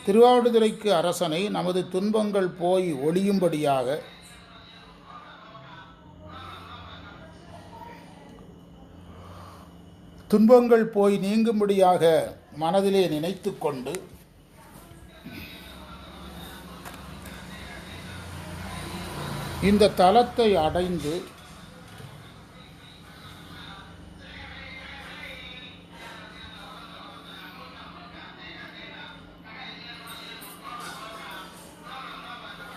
திருவாவடுதுறைக்கு அரசனை நமது துன்பங்கள் போய் ஒளியும்படியாக துன்பங்கள் போய் நீங்கும்படியாக மனதிலே நினைத்து கொண்டு இந்த தலத்தை அடைந்து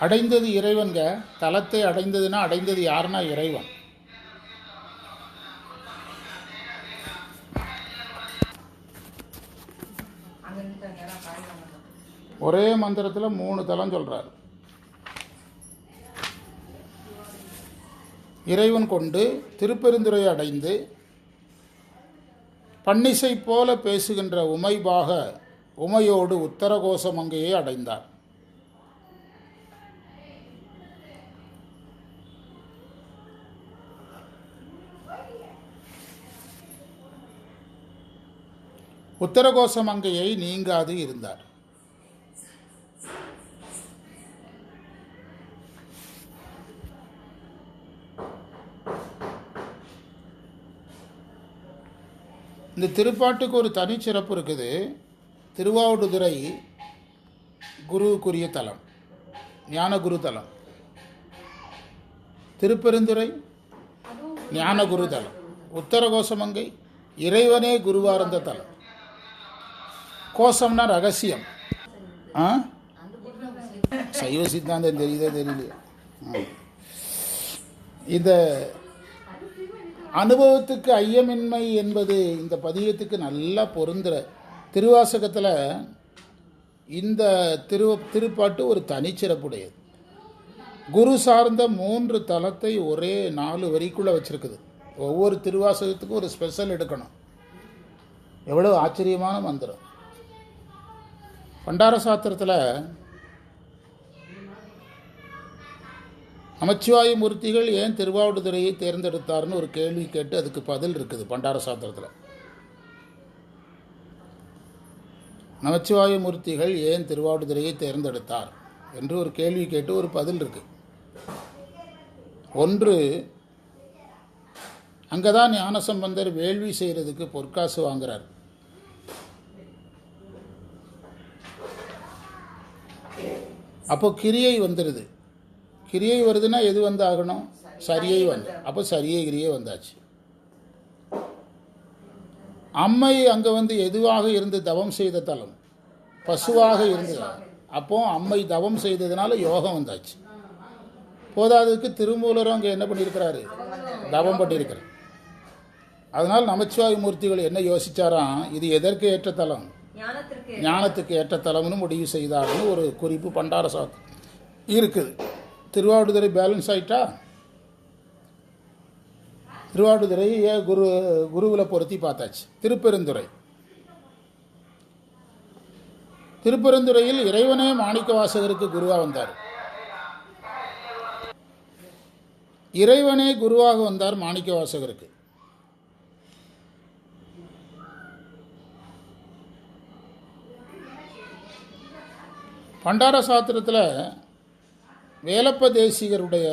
அடைந்தது இறைவன்க. தலத்தை அடைந்ததுன்னா அடைந்தது யாருன்னா இறைவன். ஒரே மந்திரத்தில் 3 தலம் சொல்றார். இறைவன் கொண்டு திருப்பெருந்துறை அடைந்து பன்னிசை போல பேசுகின்ற உமைபாக உமையோடு உத்தரகோசமங்கையை அடைந்தார். உத்தரகோசமங்கையை நீங்காது இருந்தார். இந்த திருப்பாட்டுக்கு ஒரு தனிச்சிறப்பு இருக்குது. திருவாவடுதுறை குருவுக்குரிய தலம், ஞானகுரு தலம். திருப்பெருந்துறை ஞானகுரு தலம். உத்தரகோசமங்கை இறைவனே குருவார்ந்த தலம். கோஷம்னா ரகசியம். சைவ சித்தாந்தம் தெரியுதே தெரியலையா? இந்த அனுபவத்துக்கு ஐயமின்மை என்பது இந்த பதியத்துக்கு நல்லா பொருந்துற. திருவாசகத்தில் இந்த திருப்பாட்டு ஒரு தனிச்சிறப்புடையது. குரு சார்ந்த 3 தலத்தை ஒரே 4 வரிக்குள்ளே வச்சுருக்குது. ஒவ்வொரு திருவாசகத்துக்கும் ஒரு ஸ்பெஷல் எடுக்கணும். எவ்வளோ ஆச்சரியமான மந்திரம். பண்டார சாத்திரத்தில் நமச்சிவாய மூர்த்திகள் ஏன் திருவாவடுதுறையை தேர்ந்தெடுத்தார்னு ஒரு கேள்வி கேட்டு அதுக்கு பதில் இருக்குது. பண்டார சாத்திரத்தில் நமச்சிவாய மூர்த்திகள் ஏன் திருவாவடுதுறையை தேர்ந்தெடுத்தார் என்று ஒரு கேள்வி கேட்டு ஒரு பதில் இருக்கு. ஒன்று, அங்கே தான் ஞானசம்பந்தர் வேள்வி செய்கிறதுக்கு பொற்காசு வாங்குறார். அப்போ கிரியை வந்துடுது. கிரியை வருதுன்னா எது வந்து ஆகணும்? சரியை வந்து. அப்போ சரியை கிரியை வந்தாச்சு. அம்மை அங்கே வந்து எதுவாக இருந்து தவம் செய்த தலம், பசுவாக இருந்தது. அப்போ அம்மை தவம் செய்ததுனால யோகம் வந்தாச்சு. போதாததுக்கு திருமூலரும் அங்கே என்ன பண்ணியிருக்கிறாரு? தவம் பண்ணியிருக்கிறார். அதனால் நமச்சிவாய மூர்த்திகள் என்ன யோசிச்சாராம், இது எதற்கு ஏற்ற தலம்? ஞானத்துக்கு ஏற்ற தலம்னு முடிவு செய்தார்னு ஒரு குறிப்பு பண்டார சாத்திரம் இருக்குது. திருவாவடுதுறை பேலன்ஸ் ஆயிட்டா? திருவாவடுதுறை குருவில் பொருத்தி பார்த்தாச்சு. திருப்பெருந்துறையில் இறைவனே மாணிக்க வாசகருக்கு குருவாக வந்தார். இறைவனே குருவாக வந்தார் மாணிக்க வாசகருக்கு. பண்டார சாத்திரத்தில் வேலப்ப தேசிகருடைய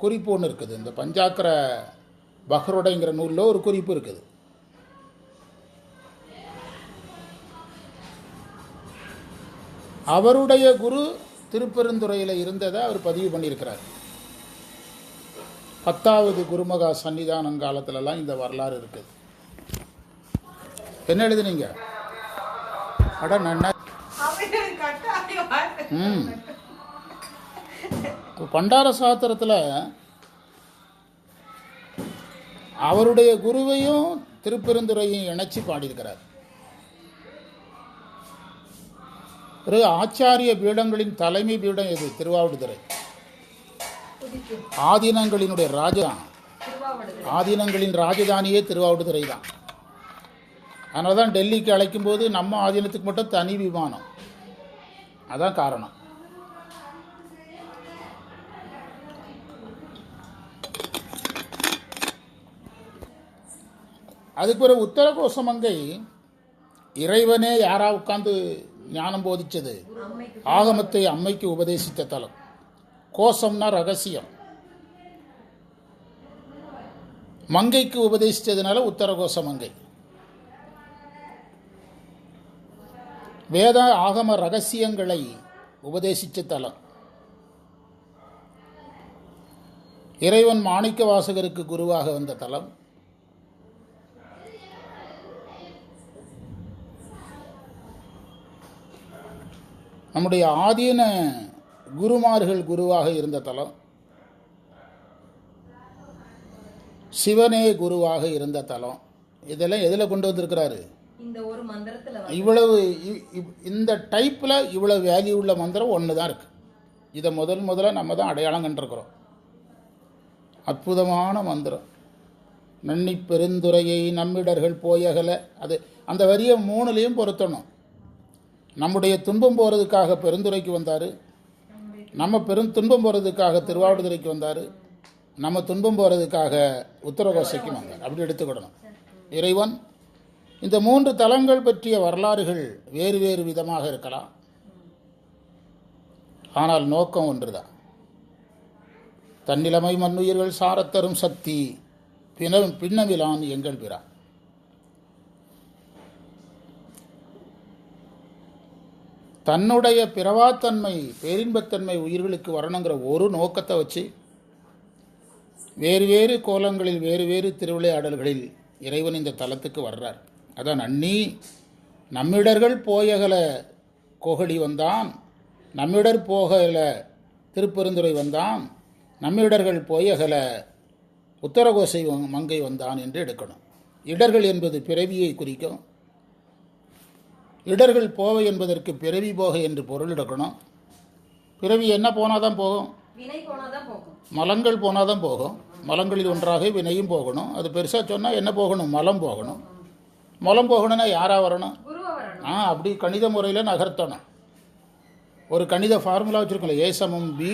குறிப்பு ஒன்று இருக்குது. இந்த பஞ்சாக்கர பஹ்ருடைங்கிற நூலில் ஒரு குறிப்பு இருக்குது. அவருடைய குரு திருப்பெருந்துறையில் இருந்ததை அவர் பதிவு பண்ணியிருக்கிறார். 10வது குருமகா சன்னிதானம் காலத்திலலாம் இந்த வரலாறு இருக்குது. என்ன எழுதுனீங்க? அட நன்னா. பண்டார சாத்திரத்தில் அவருடைய குருவையும் திருப்பெருந்துறையும் இணைச்சி பாடியிருக்கிறார். பிறகு ஆச்சாரிய பீடங்களின் தலைமை பீடம் எது? திருவாவடுதுறை. ஆதீனங்களினுடைய ஆதீனங்களின் ராஜதானியே திருவாவடுதுறை தான். அதனால தான் டெல்லிக்கு அழைக்கும் போது நம்ம ஆதீனத்துக்கு மட்டும் தனி விமானம். அதான் காரணம். அதுக்கு பிறகு உத்தரகோசமங்கை இறைவனே யாரா உட்காந்து ஞானம் போதிச்சது? ஆகமத்தை அம்மைக்கு உபதேசித்த தலம். கோஷம்னா ரகசியம். மங்கைக்கு உபதேசித்ததுனால உத்தரகோச மங்கை. வேத ஆகம ரகசியங்களை உபதேசித்த தலம். இறைவன் மாணிக்க வாசகருக்கு குருவாக வந்த தலம். நம்முடைய ஆதீன குருமார்கள் குருவாக இருந்த தலம். சிவனே குருவாக இருந்த தலம். இதெல்லாம் எதில் கொண்டு வந்திருக்கிறாரு? இவ்வளவு இந்த டைப்பில் இவ்வளவு வேல்யூ உள்ள மந்திரம் ஒன்று தான் இருக்குது. இதை முதல்ல நம்ம தான் அடையாளம் கண்டிருக்கிறோம். அற்புதமான மந்திரம். நன்னி பெருந்துரையை நம்மிடர்கள் போயகல. அது அந்த வரியை 3லையும் பொருத்தணும். நம்முடைய துன்பம் போகிறதுக்காக பெருந்துரைக்கு வந்தார், நம்ம துன்பம் போகிறதுக்காக திருவாவடுதுறைக்கு வந்தார், நம்ம துன்பம் போகிறதுக்காக உத்தரகோசைக்கு வந்தார். அப்படி எடுத்துக்கிடணும். இறைவன் இந்த 3 தலங்கள் பற்றிய வரலாறுகள் வேறு வேறு விதமாக இருக்கலாம். ஆனால் நோக்கம் ஒன்றுதான். தன்னிலைமை மண்ணுயிர்கள் சாரத்தரும் சக்தி பின்னவிலான் எங்கள் பிரான். தன்னுடைய பிறவாத்தன்மை பேரின்பத்தன்மை உயிர்களுக்கு வரணுங்கிற ஒரு நோக்கத்தை வச்சு வேறு வேறு கோலங்களில் வேறு வேறு திருவிளையாடல்களில் இறைவன் இந்த தலத்துக்கு வர்றார். அதான் அண்ணி நம்மிடர்கள் போயகல கோகடி வந்தான், நம்மிடர் போகல திருப்பெருந்துறை வந்தான், நம்மிடர்கள் போயகல உத்தரகோசை மங்கை வந்தான் என்று எடுக்கணும். இடர்கள் என்பது பிறவியை குறிக்கும். இடர்கள் போவை என்பதற்கு பிறவி போக என்று பொருள் எடுக்கணும். பிறவி என்ன போனால் தான் போகும்? மலங்கள் போனால் தான் போகும். மலங்களில் ஒன்றாக வினையும் போகணும். அது பெருசாக சொன்னால் என்ன போகணும்? மலம் போகணும். மலம் போகணும்னா யாராக வரணும்? அப்படி கணித முறையில் நகர்த்தணும். ஒரு கணித ஃபார்முலா வச்சுருக்கோம். ஏ சமம் பி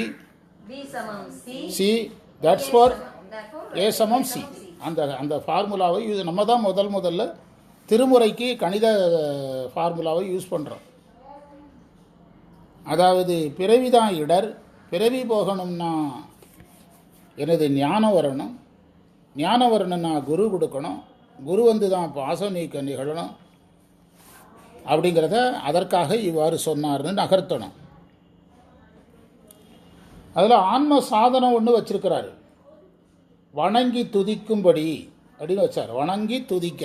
சி, தட்ஸ் ஃபார் ஏ சமம் சி. அந்த ஃபார்முலாவை நம்ம தான் முதல்ல திருமுறைக்கு கணித ஃபார்முலாவை யூஸ் பண்ணுறோம். அதாவது பிறவி தான் இடர். பிறவி போகணும்னா எனது ஞானம் வரணும். ஞானம் வரணும்னா குரு கொடுக்கணும். குரு வந்து தான் பாசம் நீக்க நிகழணும். அப்படிங்கிறத அதற்காக இவ்வாறு சொன்னார்னு நகர்த்தணும். அதில் ஆன்ம சாதனம் ஒன்று வச்சிருக்கிறாரு. வணங்கி துதிக்கும்படி அப்படின்னு வச்சார். வணங்கி துதிக்க.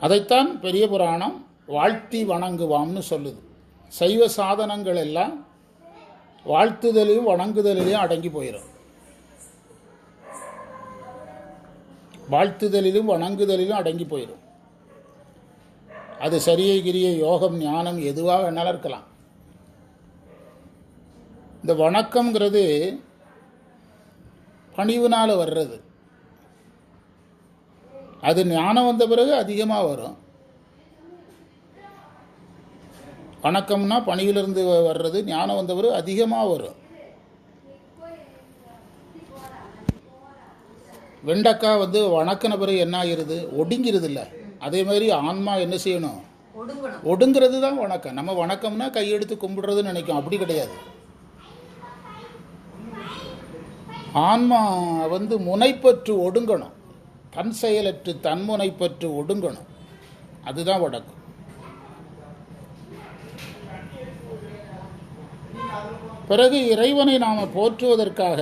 அதைத்தான் பெரிய புராணம் வாழ்த்தி வணங்குவாம்னு சொல்லுது. சைவ சாதனங்கள் எல்லாம் வாழ்த்துதலையும் வணங்குதலிலையும் அடங்கி போயிடும். வாழ்த்துதலிலும் வணங்குதலிலும் அடங்கி போயிடும். அது சரியை கிரிய யோகம் ஞானம் எதுவாக வேணாலும் இருக்கலாம். இந்த வணக்கம்ங்கிறது பணிவுனால் வர்றது. அது ஞானம் வந்த பிறகு அதிகமாக வரும். வணக்கம்னா பணிவிலிருந்து வர்றது, ஞானம் வந்த பிறகு அதிகமாக வரும். வெண்டைக்காய் வந்து வணக்கின பிறகு என்ன ஆகிருது? ஒடுங்கிறது இல்லை. அதே மாதிரி ஆன்மா என்ன செய்யணும்? ஒடுங்கிறது தான் வணக்கம். நம்ம வணக்கம்னா கையெடுத்து கும்பிடுறதுன்னு நினைக்கும். அப்படி கிடையாது. ஆன்மா வந்து முனைப்பற்று ஒடுங்கணும். தன் செயலற்று தன்முனைப்பற்று ஒடுங்கணும். அதுதான் வணக்கம். பிறகு இறைவனை நாம் போற்றுவதற்காக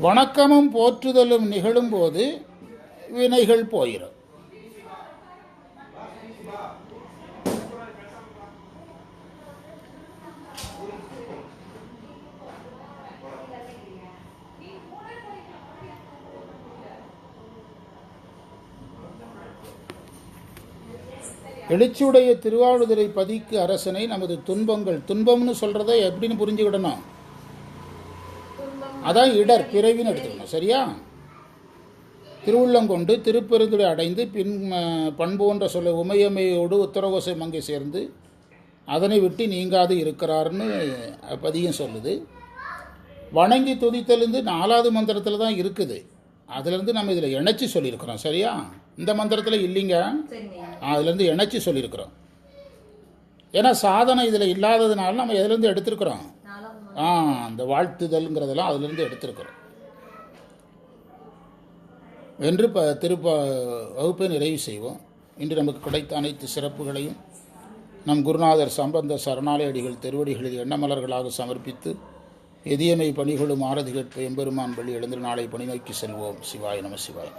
வணக்கமும் போற்றுதலும் நிகழும்போது வினைகள் போயிடும். எழுச்சியுடைய திருவாவடுதுறை பதிக்கு அரசனை நமது துன்பம்னு சொல்றதை எப்படின்னு புரிஞ்சுக்கிடணும்? அதான் இடர் பிறவின்னு எடுத்துக்கணும். சரியா? திருவுள்ளங்கொண்டு திருப்பெருந்துறை அடைந்து பின் பண்போன்ற சொல்ல உமையமையோடு உத்தரகோசை மங்கை சேர்ந்து அதனை விட்டு நீங்காது இருக்கிறார்னு பதியம் சொல்லுது. வணங்கி துதித்தலேருந்து 4வது மந்திரத்தில் தான் இருக்குது. அதுலேருந்து நம்ம இதில் இணைச்சி சொல்லியிருக்கிறோம். சரியா? இந்த மந்திரத்தில் இல்லைங்க, அதுலேருந்து இணைச்சி சொல்லியிருக்கிறோம். ஏன்னா சாதனை இதில் இல்லாததுனால நம்ம எதுலேருந்து எடுத்திருக்கிறோம்? அந்த வாழ்த்துதல்ங்கிறதெல்லாம் அதுலேருந்து எடுத்திருக்கிறோம் என்று வகுப்பை நிறைவு செய்வோம். இன்று நமக்கு கிடைத்த அனைத்து சிறப்புகளையும் நம் குருநாதர் சம்பந்த சரணாலயடிகள் திருவடிகளில் எண்ணமலர்களாக சமர்ப்பித்து எதியமை பணிகளும் ஆரதி கேட்ப எம்பெருமான் பள்ளி எழுந்து நாளை பணி நோக்கி செல்வோம். சிவாய நம சிவாய.